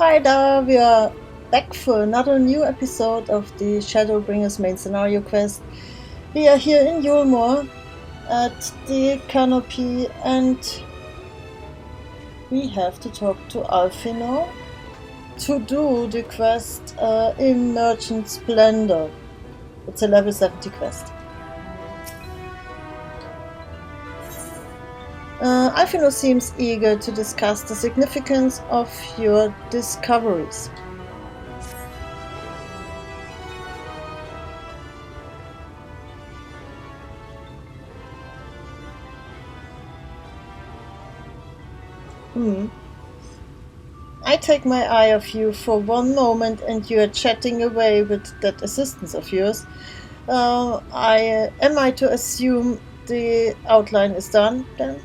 Hi there, we are back for another new episode of the Shadowbringers main scenario quest. We are here in Eulmore at the canopy and we have to talk to Vauthry now to do the quest Emergent Splendor. It's a level 70 quest. Vauthry seems eager to discuss the significance of your discoveries. I take my eye off you for one moment and you are chatting away with that assistant of yours. Am I to assume the outline is done then?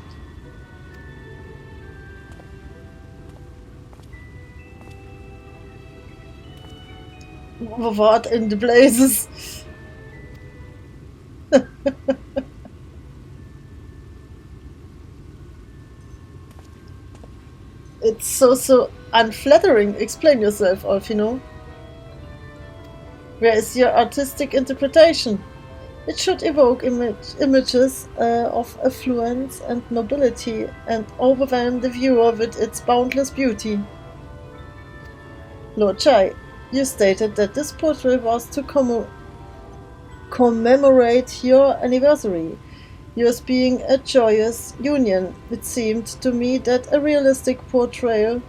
What in the blazes? It's so unflattering. Explain yourself, Vauthry. Where is your artistic interpretation? It should evoke images of affluence and nobility and overwhelm the viewer with its boundless beauty. Lord Chai, you stated that this portrait was to commemorate your anniversary, yours being a joyous union. It seemed to me that a realistic portrayal...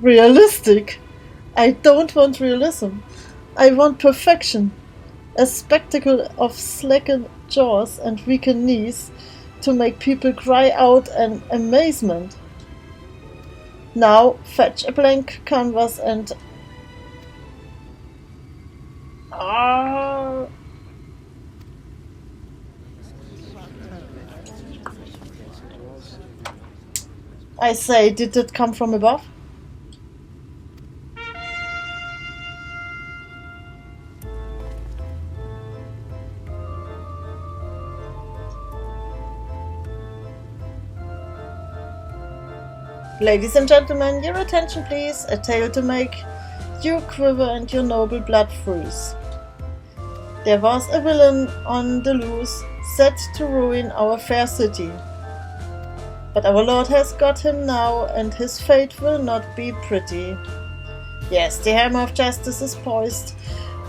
Realistic? I don't want realism. I want perfection. A spectacle of slackened jaws and weakened knees to make people cry out in amazement. Now fetch a blank canvas and... I say, did it come from above? Ladies and gentlemen, your attention please, a tale to make you quiver and your noble blood freeze. There was a villain on the loose, set to ruin our fair city. But our Lord has got him now, and his fate will not be pretty. Yes, the hammer of justice is poised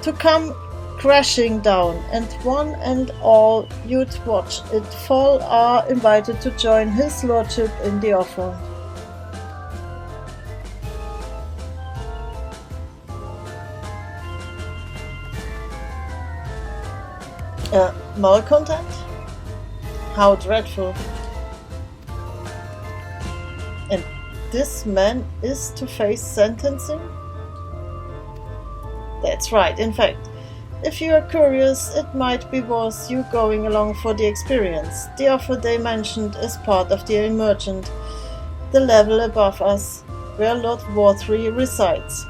to come crashing down, and one and all you'd watch it fall are invited to join his lordship in the offer. Malcontent? How dreadful. And this man is to face sentencing? That's right. In fact, if you are curious, it might be worth you going along for the experience. The offer they mentioned is part of the Emergent, the level above us, where Lord Vauthry resides.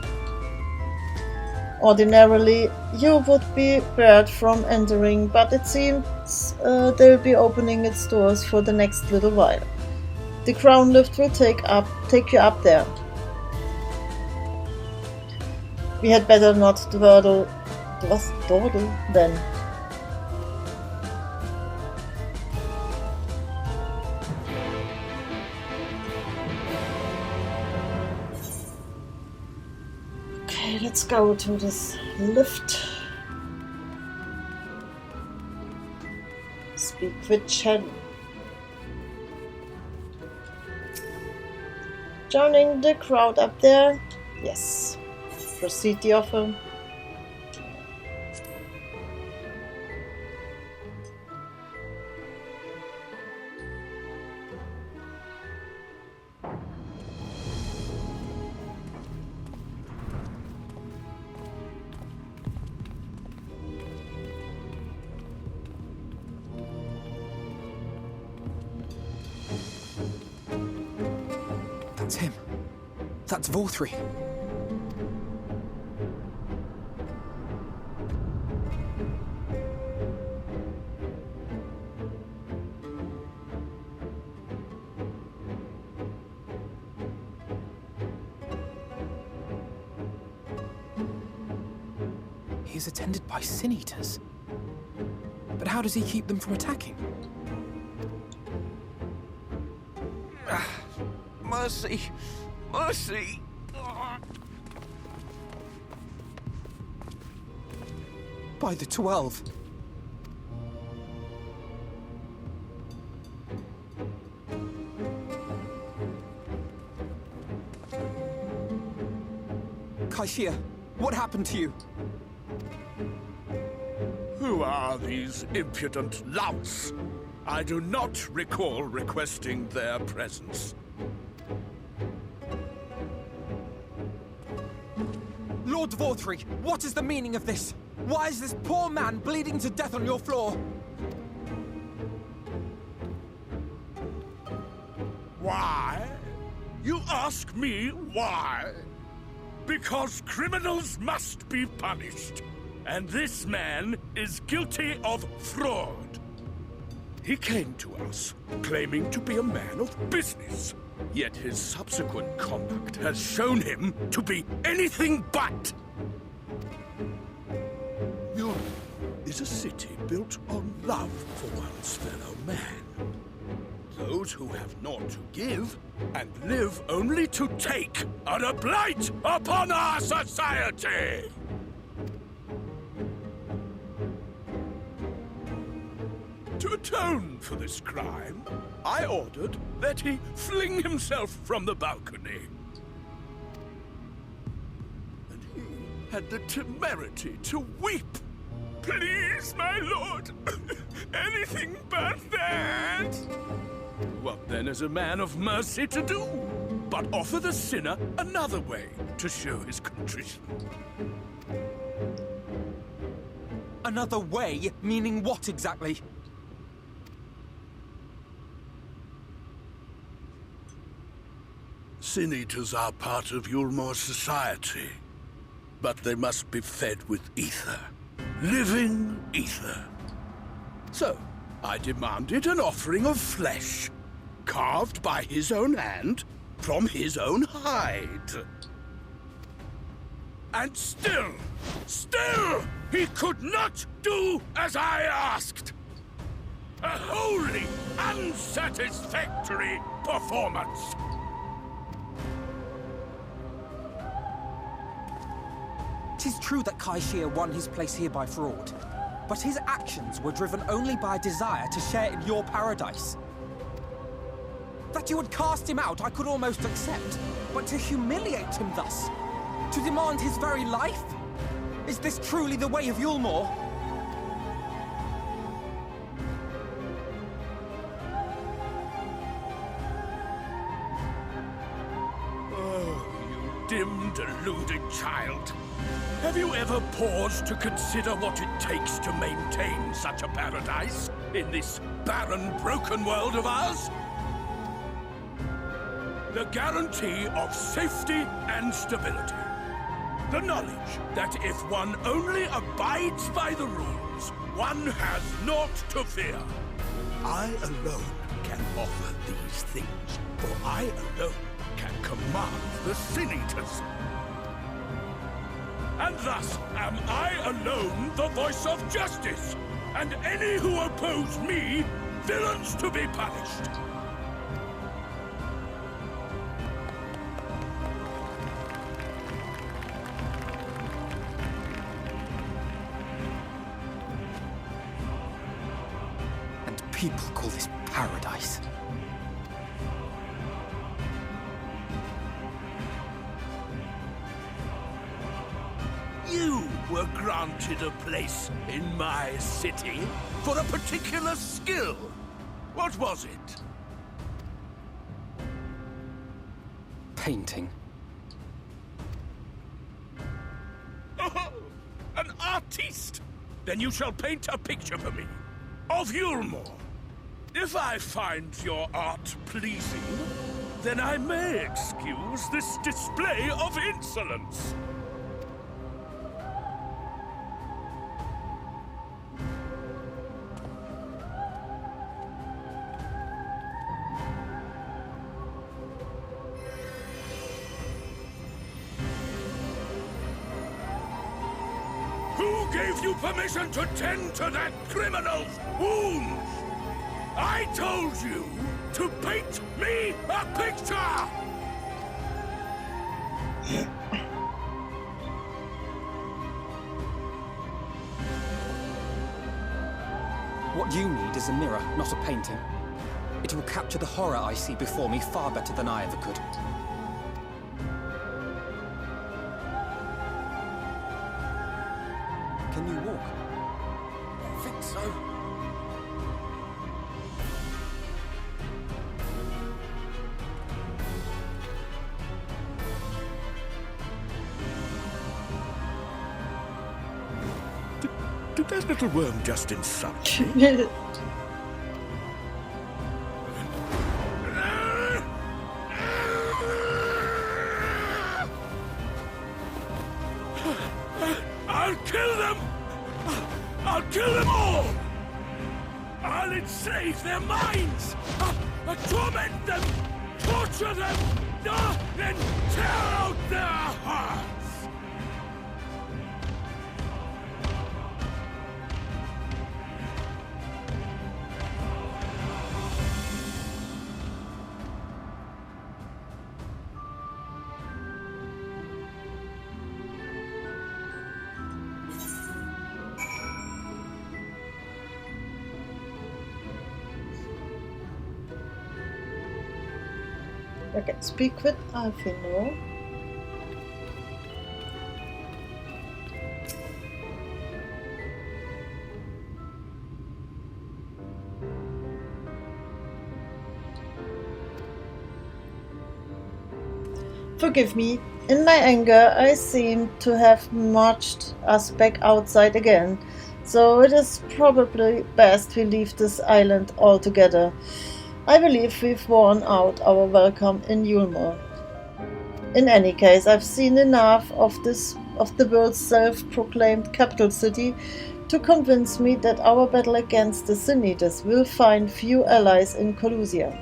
Ordinarily, you would be barred from entering, but it seems they'll be opening its doors for the next little while. The crown lift will take you up there. We had better not dawdle then. Okay, let's go to this lift. Speak with Chen. Joining the crowd up there? Yes. Proceed the offer. That's him. That's Vauthry. he is attended by sin-eaters. But how does he keep them from attacking? Mercy! Mercy! By the 12. Kaishia, what happened to you? Who are these impudent louts? I do not recall requesting their presence. Lord Vauthry, what is the meaning of this? Why is this poor man bleeding to death on your floor? Why? You ask me why? Because criminals must be punished. And this man is guilty of fraud. He came to us, claiming to be a man of business. Yet his subsequent conduct has shown him to be anything but. Eulmore is a city built on love for one's fellow man. Those who have naught to give and live only to take are a blight upon our society! To atone for this crime, I ordered that he fling himself from the balcony. And he had the temerity to weep. Please, my lord, anything but that. What then is a man of mercy to do? But offer the sinner another way to show his contrition. Another way? Meaning what exactly? Sin-eaters are part of Eulmore's society, but they must be fed with ether. Living ether. So, I demanded an offering of flesh, carved by his own hand, from his own hide. And still, he could not do as I asked. A wholly unsatisfactory performance. Tis true that Kaishia won his place here by fraud, but his actions were driven only by a desire to share in your paradise. That you would cast him out I could almost accept, but to humiliate him thus, to demand his very life? Is this truly the way of Eulmore? Oh, you dim, deluded child. Have you ever paused to consider what it takes to maintain such a paradise in this barren, broken world of ours? The guarantee of safety and stability. The knowledge that if one only abides by the rules, one has naught to fear. I alone can offer these things, for I alone can command the Sin-Eaters. And thus am I alone the voice of justice, and any who oppose me, villains to be punished. And people call this paradise. You were granted a place in my city for a particular skill. What was it? Painting. Oh, an artiste! Then you shall paint a picture for me of Eulmore. If I find your art pleasing, then I may excuse this display of insolence. Who gave you permission to tend to that criminal's wounds? I told you to paint me a picture! What you need is a mirror, not a painting. It will capture the horror I see before me far better than I ever could. Can you walk? I think so. Did that little worm just insult me? I'll kill them! I'll kill them all! I'll enslave their minds! I'll torment them! Torture them! And tear out their hearts! Okay, speak with Alfino. Forgive me. In my anger, I seem to have marched us back outside again, so it is probably best we leave this island altogether. I believe we've worn out our welcome in Eulmore. In any case, I've seen enough of the world's self-proclaimed capital city to convince me that our battle against the Sin Eaters will find few allies in Colusia.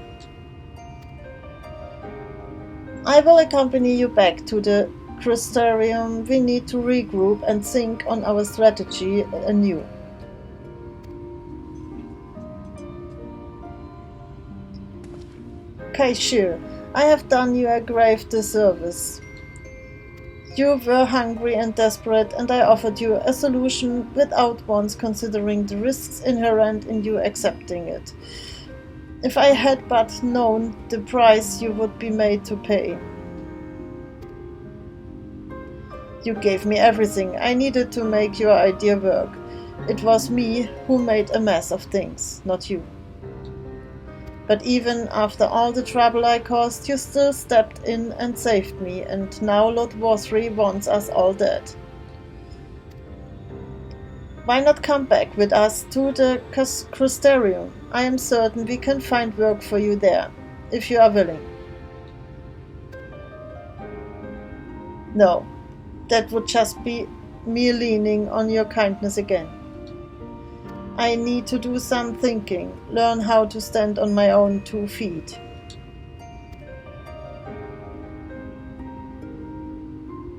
I will accompany you back to the Crystarium. We need to regroup and think on our strategy anew. Kaishir, I have done you a grave disservice. You were hungry and desperate, and I offered you a solution without once considering the risks inherent in you accepting it. If I had but known the price you would be made to pay. You gave me everything I needed to make your idea work. It was me who made a mess of things, not you. But even after all the trouble I caused, you still stepped in and saved me, and now Lord Vauthry wants us all dead. Why not come back with us to the Crystarium? I am certain we can find work for you there, if you are willing. No, that would just be me leaning on your kindness again. I need to do some thinking, learn how to stand on my own 2 feet.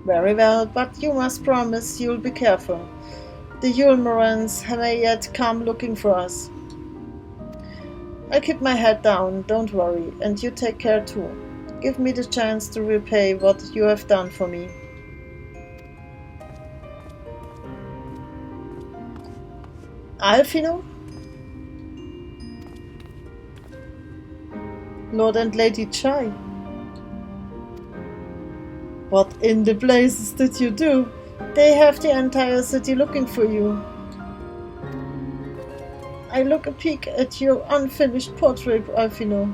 Very well, but you must promise you'll be careful. The Eulmorans may yet come looking for us. I'll keep my head down, don't worry, and you take care too. Give me the chance to repay what you have done for me. Alfino? Lord and Lady Chai? What in the blazes did you do? They have the entire city looking for you. I look a peek at your unfinished portrait, Alfino.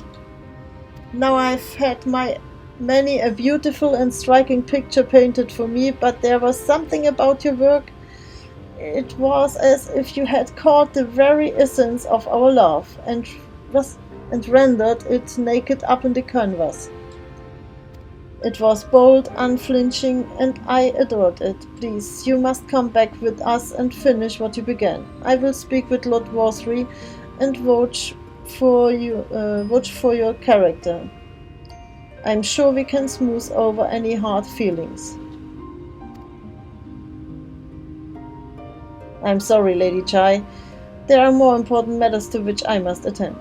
Now I've had many a beautiful and striking picture painted for me, but there was something about your work. It was as if you had caught the very essence of our love and rendered it naked up in the canvas. It was bold, unflinching, and I adored it. Please, you must come back with us and finish what you began. I will speak with Lord Vauthry and vouch for your character. I'm sure we can smooth over any hard feelings. I'm sorry, Lady Chai. There are more important matters to which I must attend.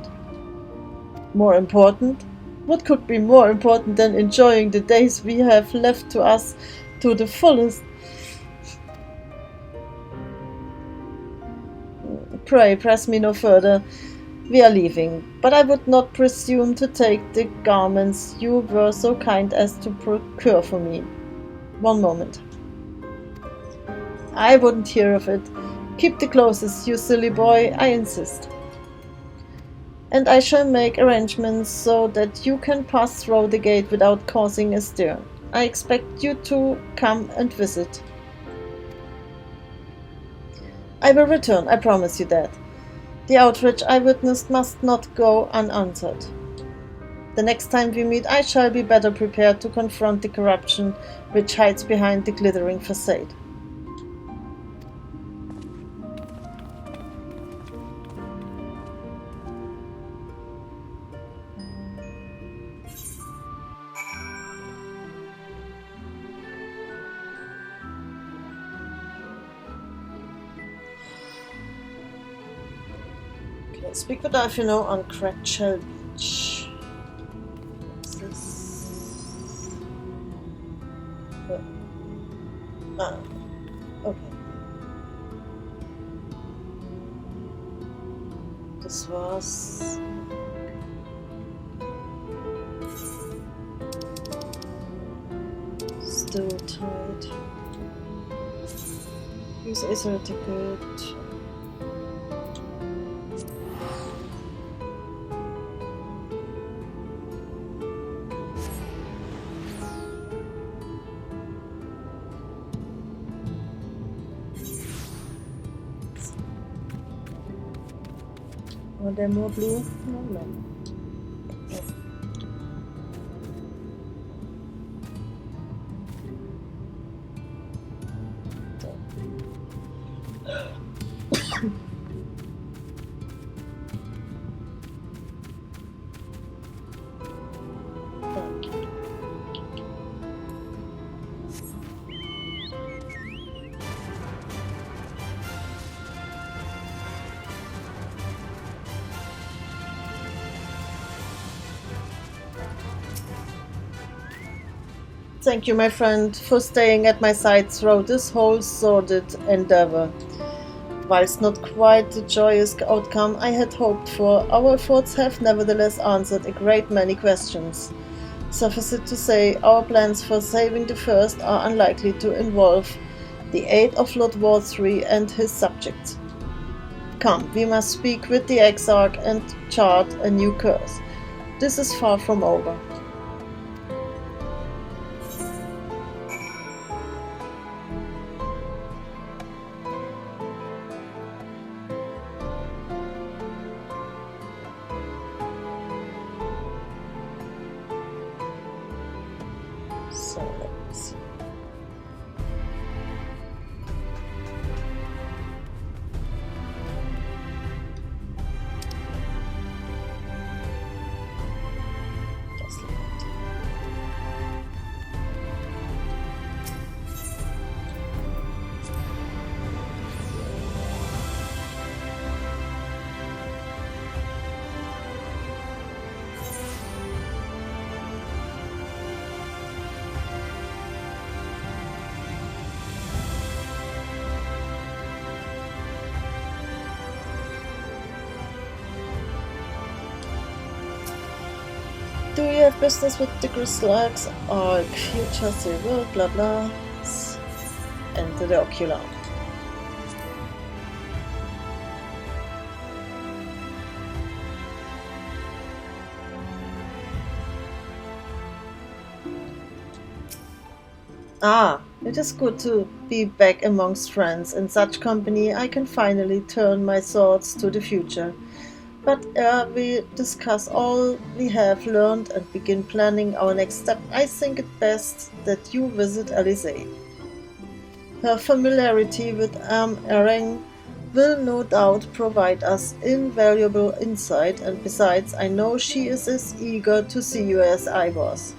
More important? What could be more important than enjoying the days we have left to us to the fullest? Pray, press me no further. We are leaving, but I would not presume to take the garments you were so kind as to procure for me. One moment. I wouldn't hear of it. Keep the clothes, you silly boy, I insist. And I shall make arrangements so that you can pass through the gate without causing a stir. I expect you to come and visit. I will return, I promise you that. The outrage I witnessed must not go unanswered. The next time we meet, I shall be better prepared to confront the corruption which hides behind the glittering facade. Speak with Alfino on Cratchell Beach. What's this? Okay. This was... Still tight. Use Acer ticket. Are there more blue? No. Thank you, my friend, for staying at my side throughout this whole sordid endeavor. Whilst not quite the joyous outcome I had hoped for, our efforts have nevertheless answered a great many questions. Suffice it to say, our plans for saving the First are unlikely to involve the aid of Lord Vauthry and his subjects. Come, we must speak with the Exarch and chart a new course. This is far from over. So let's see. Just like that. Do you have business with the Grislags? Or future civil, blah blah. Enter the ocular. Ah, it is good to be back amongst friends. In such company I can finally turn my thoughts to the future. But ere we discuss all we have learned and begin planning our next step, I think it best that you visit Alizé. Her familiarity with Ereng will no doubt provide us invaluable insight, and besides, I know she is as eager to see you as I was.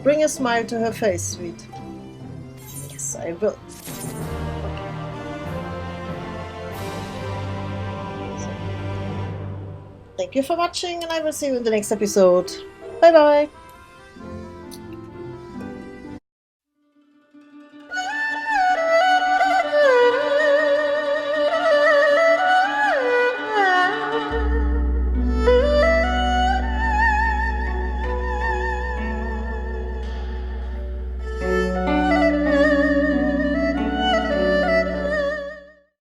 Bring a smile to her face, sweet. Yes, I will. Thank you for watching, and I will see you in the next episode. Bye bye!